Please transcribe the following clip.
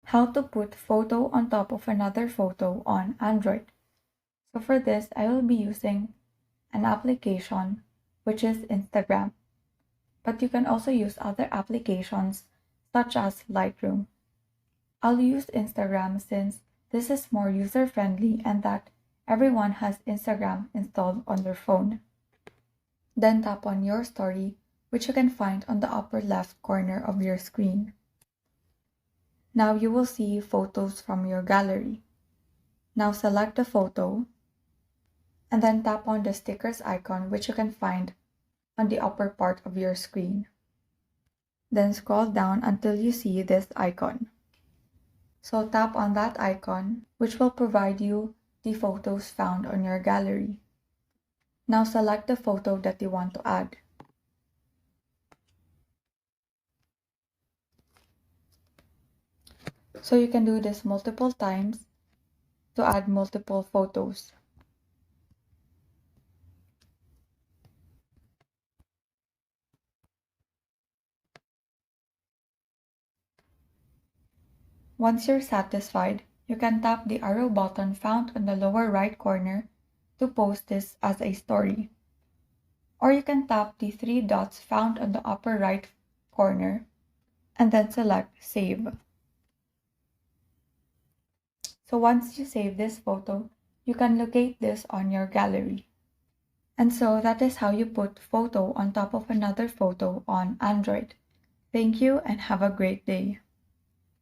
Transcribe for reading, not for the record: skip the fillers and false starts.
How to put photo on top of another photo on Android. So for this, I will be using an application which is Instagram. But you can also use other applications such as Lightroom. I'll use Instagram since this is more user-friendly and that everyone has Instagram installed on their phone. Then tap on your story, which you can find on the upper left corner of your screen. Now you will see photos from your gallery. Now select the photo and then tap on the stickers icon, which you can find on the upper part of your screen. Then scroll down until you see this icon. So tap on that icon, which will provide you the photos found on your gallery. Now select the photo that you want to add. So you can do this multiple times to add multiple photos. Once you're satisfied, you can tap the arrow button found on the lower right corner to post this as a story. Or you can tap the three dots found on the upper right corner and then select Save. So once you save this photo, you can locate this on your gallery. And so that is how you put photo on top of another photo on Android. Thank you and have a great day.